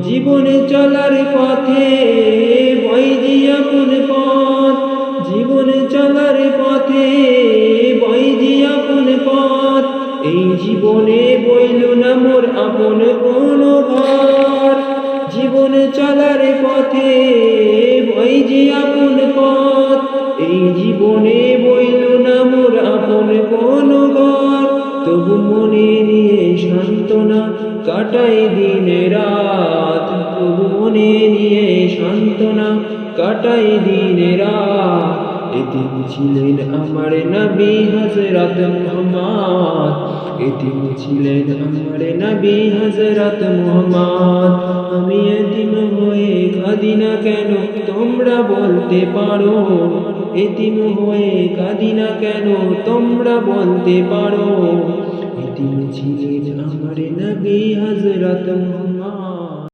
জীবনে চলার পথে বৈজি আপন পথ, জীবনে চলার পথে বৈজি আপন পথ। এই জীবনে বইল না মোর আপন কোনো ঘর, জীবনে চলার পথে বৈজি আপন পথ। এই জীবনে বইল না মোর আপন কোনো ঘর। তবু মনে নিয়ে সান্ত্বনা কাটাই দিন রাত, তবু মনে নিয়ে সান্ত্বনা কাটাই দিন রাত। এতিম ছিলেন আমার নবী হযরত মুহাম্মদ, এতিম ছিলেন আমার নবী হযরত মুহাম্মদ। আমি এতিম হয়ে কাঁদি না কেন তোমরা বলতে পারো, এতিম হয়ে কাঁদি না কেন তোমরা বলতে পারো। এতিম ছিলেন আমার নবী হযরত মুহাম্মদ।